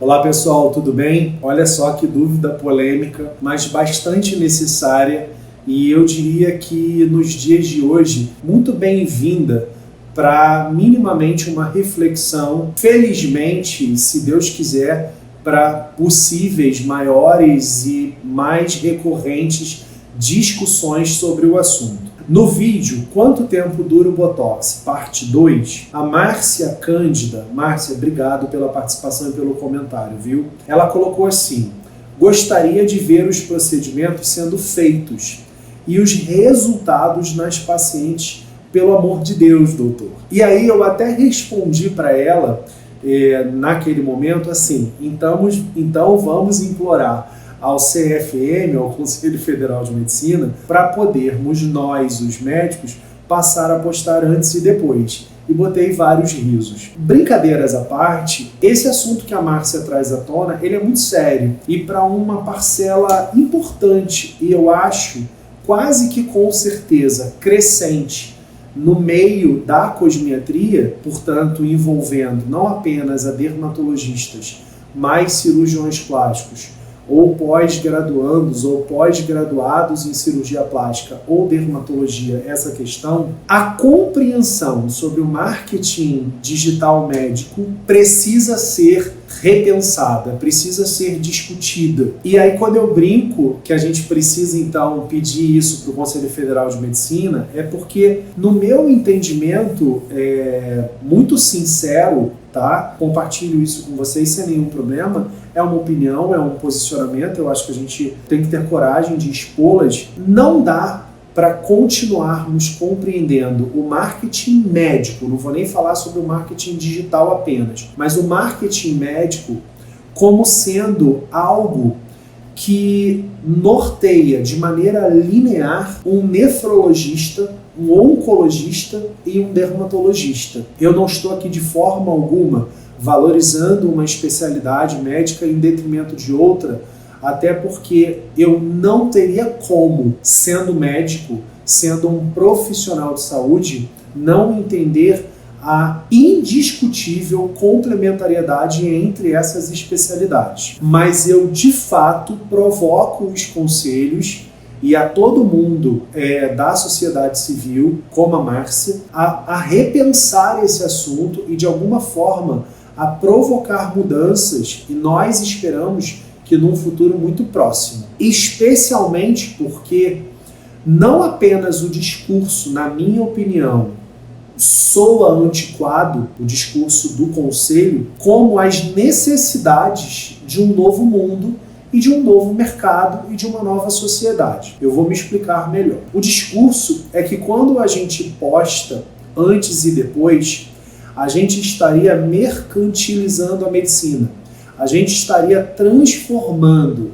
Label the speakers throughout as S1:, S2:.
S1: Olá pessoal, tudo bem? Olha só que dúvida polêmica, mas bastante necessária e eu diria que nos dias de hoje, muito bem-vinda para minimamente uma reflexão, felizmente, se Deus quiser, para possíveis maiores e mais recorrentes discussões sobre o assunto. No vídeo Quanto Tempo Dura o Botox, parte 2, a Márcia Cândida, Márcia, obrigado pela participação e pelo comentário, viu? Ela colocou assim: gostaria de ver os procedimentos sendo feitos e os resultados nas pacientes, pelo amor de Deus, doutor. E aí eu até respondi para ela, naquele momento, assim, então vamos implorar ao CFM, ao Conselho Federal de Medicina, para podermos nós, os médicos, passar a postar antes e depois. E botei vários risos. Brincadeiras à parte, esse assunto que a Márcia traz à tona, ele é muito sério e para uma parcela importante, e eu acho quase que com certeza crescente, no meio da cosmetria, portanto envolvendo não apenas a dermatologistas, mas cirurgiões plásticos, ou pós-graduandos ou pós-graduados em cirurgia plástica ou dermatologia, essa questão, a compreensão sobre o marketing digital médico precisa ser repensada, precisa ser discutida. E aí quando eu brinco que a gente precisa então pedir isso para o Conselho Federal de Medicina, é porque no meu entendimento muito sincero, tá? Compartilho isso com vocês sem nenhum problema, é uma opinião, é um posicionamento, eu acho que a gente tem que ter coragem de expô-las. Não dá para continuarmos compreendendo o marketing médico, não vou nem falar sobre o marketing digital apenas, mas o marketing médico como sendo algo que norteia de maneira linear um nefrologista, um oncologista e um dermatologista. Eu não estou aqui de forma alguma valorizando uma especialidade médica em detrimento de outra, até porque eu não teria como, sendo médico, sendo um profissional de saúde, não entender a indiscutível complementariedade entre essas especialidades. Mas eu, de fato, provoco os conselhos e a todo mundo da sociedade civil, como a Márcia, a repensar esse assunto e, de alguma forma, a provocar mudanças, e nós esperamos que num futuro muito próximo. Especialmente porque não apenas o discurso, na minha opinião, soa antiquado, o discurso do Conselho, como as necessidades de um novo mundo e de um novo mercado e de uma nova sociedade. Eu vou me explicar melhor. O discurso é que quando a gente posta antes e depois, a gente estaria mercantilizando a medicina. A gente estaria transformando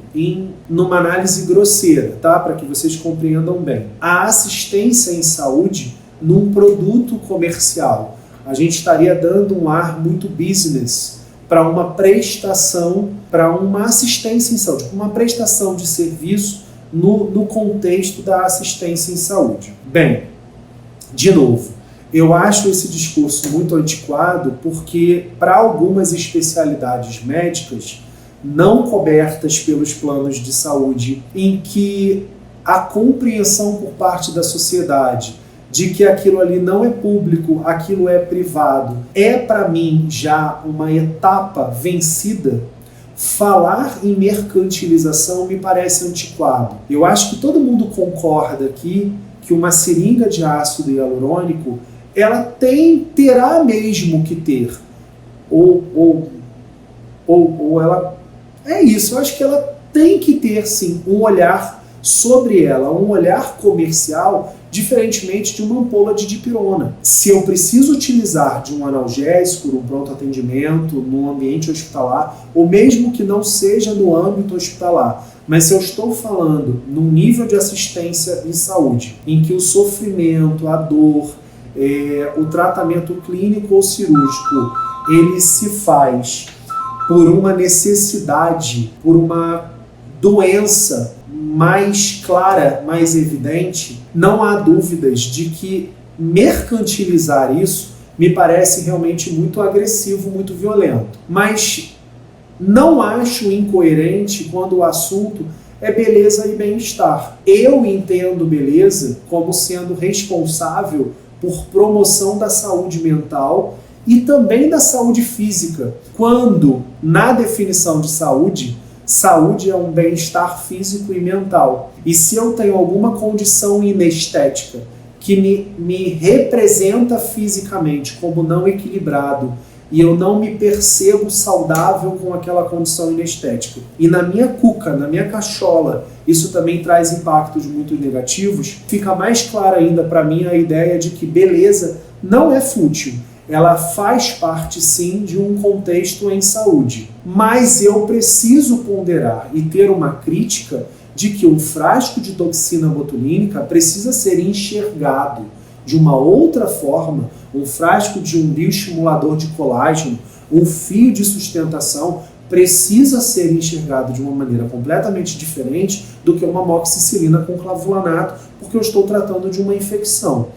S1: numa análise grosseira, tá? Para que vocês compreendam bem, a assistência em saúde num produto comercial. A gente estaria dando um ar muito business para uma prestação, para uma assistência em saúde, uma prestação de serviço no contexto da assistência em saúde. Bem, de novo, eu acho esse discurso muito antiquado porque, para algumas especialidades médicas não cobertas pelos planos de saúde, em que a compreensão por parte da sociedade de que aquilo ali não é público, aquilo é privado, é para mim já uma etapa vencida, falar em mercantilização me parece antiquado. Eu acho que todo mundo concorda aqui que uma seringa de ácido hialurônico ela terá mesmo que ter, ou ela, é isso, eu acho que ela tem que ter sim um olhar sobre ela, um olhar comercial, diferentemente de uma ampola de dipirona. Se eu preciso utilizar de um analgésico, um pronto atendimento, no ambiente hospitalar, ou mesmo que não seja no âmbito hospitalar, mas se eu estou falando num nível de assistência em saúde, em que o sofrimento, a dor, o tratamento clínico ou cirúrgico, ele se faz por uma necessidade, por uma doença mais clara, mais evidente, não há dúvidas de que mercantilizar isso me parece realmente muito agressivo, muito violento. Mas Não acho incoerente quando o assunto é beleza e bem-estar. Eu entendo beleza como sendo responsável por promoção da saúde mental e também da saúde física. Quando, na definição de saúde, saúde é um bem-estar físico e mental. E se eu tenho alguma condição inestética que me representa fisicamente como não equilibrado e eu não me percebo saudável com aquela condição inestética, e na minha cuca, na minha cachola, isso também traz impactos muito negativos, fica mais clara ainda para mim a ideia de que beleza não é fútil. Ela faz parte, sim, de um contexto em saúde. Mas eu preciso ponderar e ter uma crítica de que um frasco de toxina botulínica precisa ser enxergado de uma outra forma, um frasco de um bioestimulador de colágeno, um fio de sustentação, precisa ser enxergado de uma maneira completamente diferente do que uma amoxicilina com clavulanato, porque eu estou tratando de uma infecção.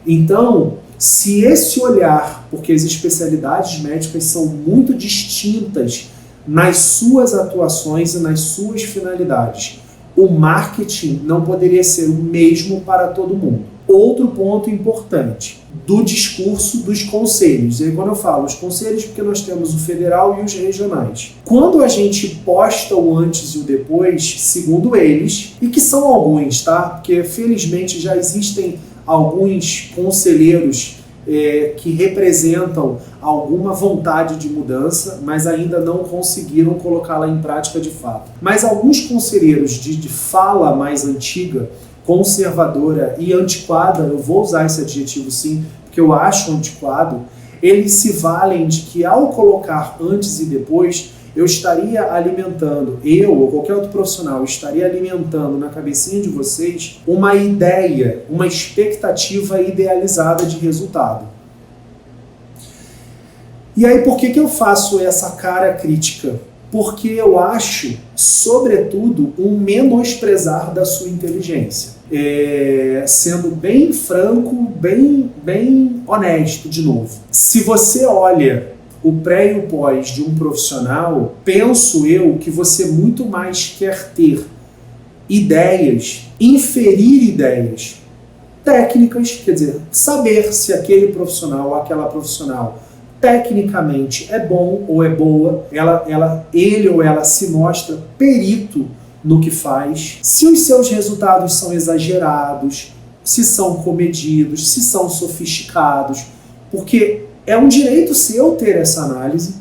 S1: Então, se esse olhar, porque as especialidades médicas são muito distintas nas suas atuações e nas suas finalidades, o marketing não poderia ser o mesmo para todo mundo. Outro ponto importante, do discurso dos conselhos. E aí quando eu falo os conselhos, porque nós temos o federal e os regionais. Quando a gente posta o antes e o depois, segundo eles, e que são alguns, tá? Porque felizmente já existem alguns conselheiros que representam alguma vontade de mudança, mas ainda não conseguiram colocá-la em prática de fato. Mas alguns conselheiros de fala mais antiga, conservadora e antiquada, eu vou usar esse adjetivo sim, porque eu acho antiquado, eles se valem de que ao colocar antes e depois, eu estaria alimentando, eu ou qualquer outro profissional, estaria alimentando na cabecinha de vocês uma ideia, uma expectativa idealizada de resultado. E aí por que eu faço essa cara crítica? Porque eu acho, sobretudo, um menosprezar da sua inteligência. Sendo bem franco, bem honesto de novo. Se você olha o pré e o pós de um profissional, penso eu que você muito mais quer ter ideias, inferir ideias técnicas, quer dizer, saber se aquele profissional ou aquela profissional tecnicamente é bom ou é boa, ele ou ela se mostra perito no que faz, se os seus resultados são exagerados, se são comedidos, se são sofisticados, porque é um direito seu ter essa análise.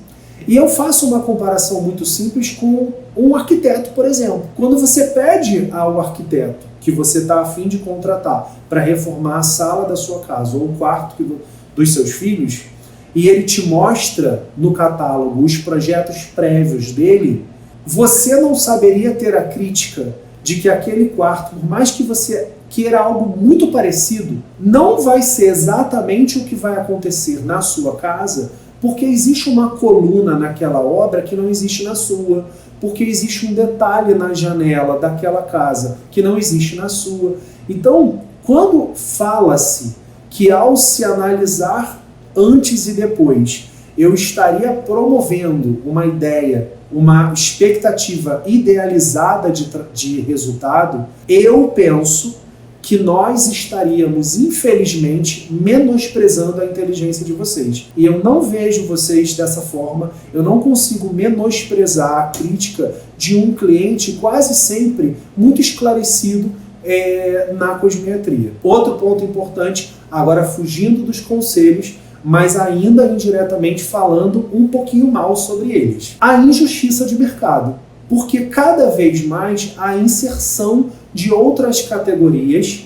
S1: E eu faço uma comparação muito simples com um arquiteto, por exemplo. Quando você pede ao arquiteto que você está a fim de contratar para reformar a sala da sua casa ou o quarto dos seus filhos, e ele te mostra no catálogo os projetos prévios dele, você não saberia ter a crítica de que aquele quarto, por mais que você queira algo muito parecido, não vai ser exatamente o que vai acontecer na sua casa, porque existe uma coluna naquela obra que não existe na sua, porque existe um detalhe na janela daquela casa que não existe na sua. Então, quando fala-se que ao se analisar antes e depois, eu estaria promovendo uma ideia, uma expectativa idealizada de resultado, eu penso que nós estaríamos, infelizmente, menosprezando a inteligência de vocês. E eu não vejo vocês dessa forma, eu não consigo menosprezar a crítica de um cliente quase sempre muito esclarecido na cosmetria. Outro ponto importante, agora fugindo dos conselhos, mas ainda indiretamente falando um pouquinho mal sobre eles. A injustiça de mercado. Porque cada vez mais há inserção de outras categorias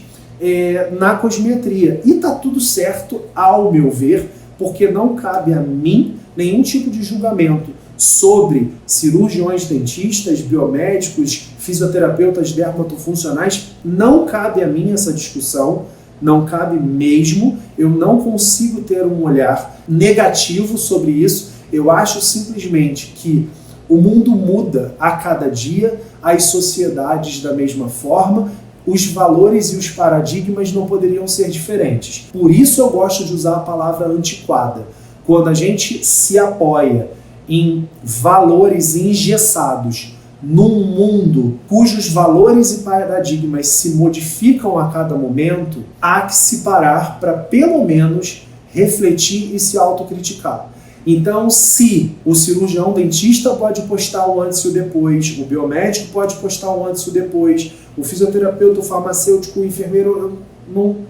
S1: na cosmetria. E está tudo certo, ao meu ver, porque não cabe a mim nenhum tipo de julgamento sobre cirurgiões, dentistas, biomédicos, fisioterapeutas, dermatofuncionais. Não cabe a mim essa discussão, não cabe mesmo. Eu não consigo ter um olhar negativo sobre isso. Eu acho simplesmente que o mundo muda a cada dia, as sociedades da mesma forma, os valores e os paradigmas não poderiam ser diferentes. Por isso eu gosto de usar a palavra antiquada. Quando a gente se apoia em valores engessados num mundo cujos valores e paradigmas se modificam a cada momento, há que se parar para pelo menos refletir e se autocriticar. Então, se o cirurgião dentista pode postar o antes e o depois, o biomédico pode postar o antes e o depois, o fisioterapeuta, o farmacêutico, o enfermeiro,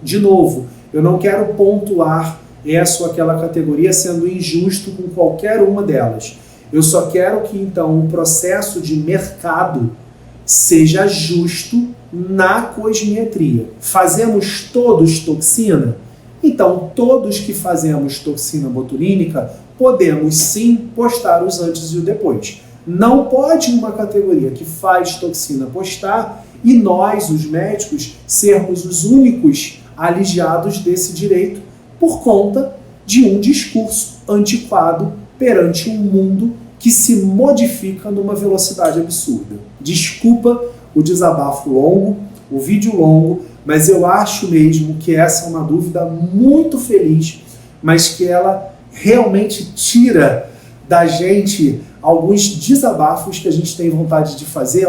S1: de novo, eu não quero pontuar essa ou aquela categoria sendo injusto com qualquer uma delas. Eu só quero que, então, o processo de mercado seja justo na cosmetria. Fazemos todos toxina? Então, todos que fazemos toxina botulínica, podemos sim postar os antes e o depois. Não pode uma categoria que faz toxina postar e nós, os médicos, sermos os únicos alijados desse direito por conta de um discurso antiquado perante um mundo que se modifica numa velocidade absurda. Desculpa o desabafo longo, o vídeo longo, mas eu acho mesmo que essa é uma dúvida muito feliz, mas que ela realmente tira da gente alguns desabafos que a gente tem vontade de fazer,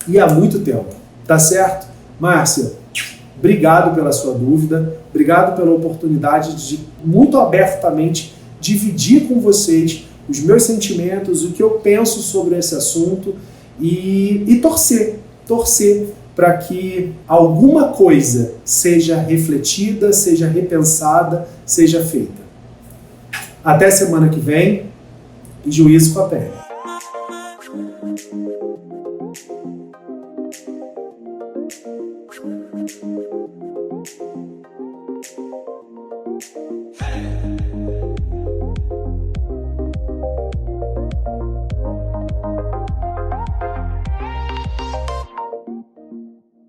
S1: e há muito tempo. Tá certo? Márcia, obrigado pela sua dúvida, obrigado pela oportunidade de, muito abertamente, dividir com vocês os meus sentimentos, o que eu penso sobre esse assunto e torcer para que alguma coisa seja refletida, seja repensada, seja feita. Até semana que vem, e juízo com a pele.